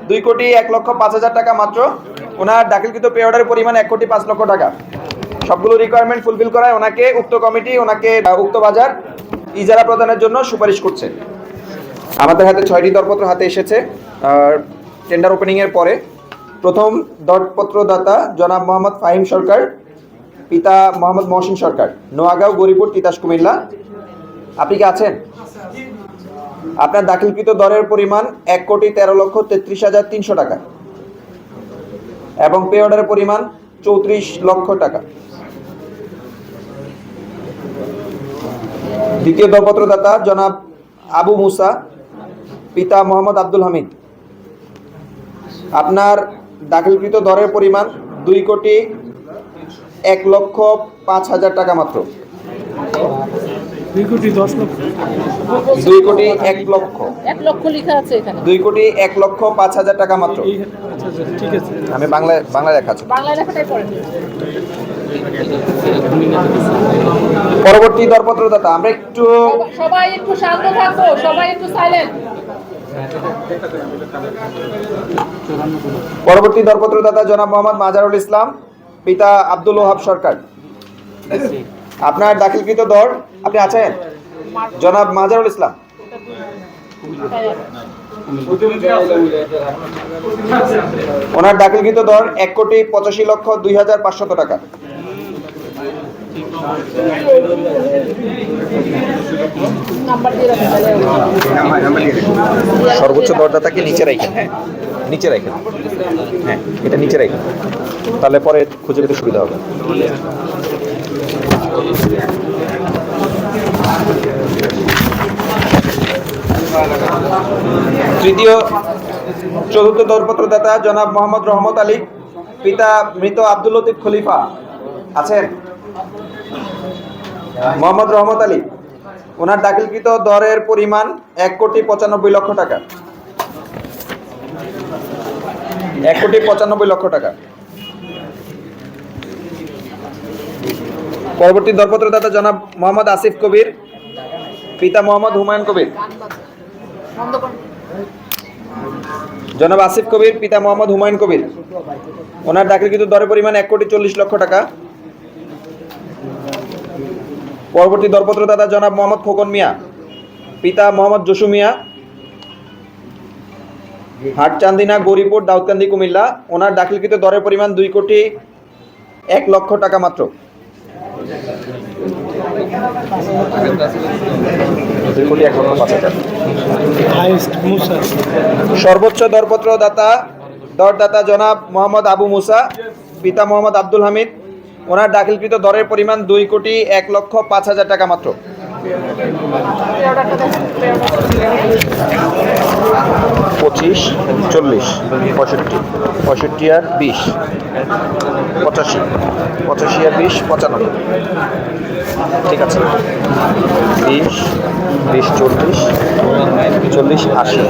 2,01,05,000 টাকা মাত্র। ওনার দাখিলকৃত পে অর্ডারের পরিমাণ 1,05,00,000 টাকা। সবগুলো রিকোয়ারমেন্ট ফুলফিল করায় ওনাকে উক্ত কমিটি ওনাকে উক্ত বাজার ইজারা প্রদানের জন্য সুপারিশ করছে। আমাদের হাতে 6টি দরপত্র হাতে এসেছে টেন্ডার ওপেনিংয়ের পরে। প্রথম দরপত্রদাতা জনাব মোহাম্মদ ফাহিম সরকার, পিতা মোহাম্মদ মহসিন সরকার, নোয়াগাঁও, গরিপুর, তিতাস, কুমিল্লা। আপনি কি আছেন? আপনার দাখিলকৃত দরের পরিমাণ 1,13,33,300 টাকা এবং পে অর্ডারের পরিমাণ 34 লক্ষ টাকা। দ্বিতীয় দরপত্রদাতা জনাব আবু মুসা, পিতা মোহাম্মদ আব্দুল হামিদ। আপনার দাখিলকৃত দরের পরিমাণ 2,01,05,000 টাকা মাত্র। 2,10,00,000 লেখা আছে এখানে। 2,01,05,000 টাকা মাত্র। ঠিক আছে, আমি বাংলায় লেখা আছে। বাংলায় লেখাটাই পড়েন। পরবর্তী দরপত্রদাতা, আমরা একটু সবাই একটু শান্ত থাকো, সবাই একটু সাইলেন্ট। পরবর্তী দরপত্রদাতা জনাব মোহাম্মদ মাজারুল ইসলাম, পিতা আব্দুল ওহাব সরকার। আপনার দাখিলকৃত দর, আপনি আছেন? জনাব মাজারুল ইসলাম। ওনার দাখিলকৃত দর 1,85,02,500 টাকা। সর্বোচ্চ দরদাতাকে নিচে রাখেন। হ্যাঁ, নিচে রাখেন। হ্যাঁ, এটা নিচে রাখেন, তাহলে পরে খুঁজে পেতে সুবিধা হবে। চতুর্থ দরপত্রদাতা জনাব মোহাম্মদ রহমত আলী, পিতা মৃত আব্দুল লতিফ খলিফা। আছেন? মোহাম্মদ রহমত আলী, ওনার দাখিলকৃত দরের পরিমাণ 1,95,00,000 টাকা। 1,95,00,000 টাকা। পরবর্তী দরপত্রদাতা জনাব মোহাম্মদ আসিফ কবির, পিতা মোহাম্মদ হুমায়ুন কবির। জনাব আসিফ কবির, পিতা মোহাম্মদ হুমায়ুন কবির, ওনার দাখিলকৃত দরের পরিমাণ 1,40,00,000 টাকা। পরবর্তী দরপত্রদাতা জনাব মোহাম্মদ খোকন মিয়া, পিতা মোহাম্মদ জসু মিয়া, হাটচান্দিনা, গরিপুর, দাউদকান্দি, কুমিল্লা। ওনার দাখিলকৃত দরের পরিমাণ 2,01,00,000 টাকা মাত্র। সর্বোচ্চ দরদাতা জনাব মোহাম্মদ আবু মুসা, পিতা মোহাম্মদ আব্দুল হামিদ। ওনার দাখিলকৃত দরের পরিমাণ 2,01,05,000 টাকা মাত্র। 25, 40, 65, 65 আর 20, 85, 85 আর 20, 95। ঠিক আছে, 20, 20, 40, 40, 80, 80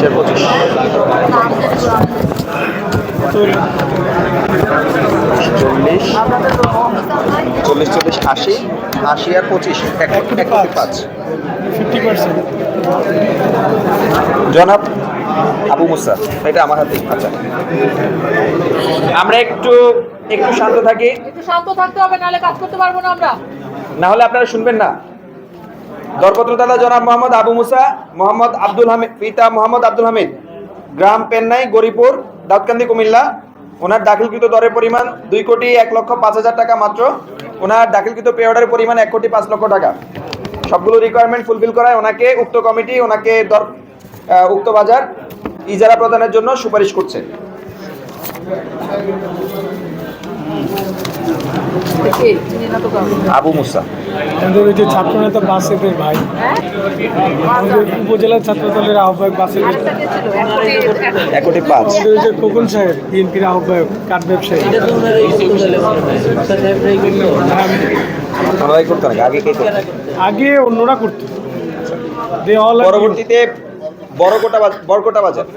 আর 25, 40, 40, 80, 80 আর 25, 1,05,000। জনাব আবু মুসা, এটা আমার হাতে। আচ্ছা, আমরা একটু শান্ত থাকি। একটু শান্ত থাকতে হবে, নাহলে কাজ করতে পারবো না আমরা। না হলে আপনারা শুনবেন না। দরপত্রদাতা জনাব মোহাম্মদ আবু মুসা, মোহাম্মদ আব্দুল হামিদ, পিতা মোহাম্মদ আব্দুল হামিদ, গ্রাম পেন্নাই, গরিপুর, দাউদকান্দি, কুমিল্লা। ওনার দাখিলকৃত দরের পরিমাণ 2,01,05,000 টাকা মাত্র। ওনার দাখিলকৃত পে অর্ডারের পরিমাণ 1,05,00,000 টাকা। সবগুলো রিকোয়ারমেন্ট ফুলফিল করায় ওনাকে উক্ত কমিটি ওনাকে উক্ত বাজার ইজারা প্রদানের জন্য সুপারিশ করছে। আবু মুসা আমাদের ওই যে ছাত্রনেতা বাসেদের ভাই, আমাদের উপজেলার ছাত্রদলের আহ্বায়ক বাসেদের, 1,05,000। আমাদের ওই যে খোকন সাহেব বিএনপির আহ্বায়ক, কাঠ ব্যবসায়ী। আগে অন্যরা করতো। পরবর্তীতে বরকোটা বাজার।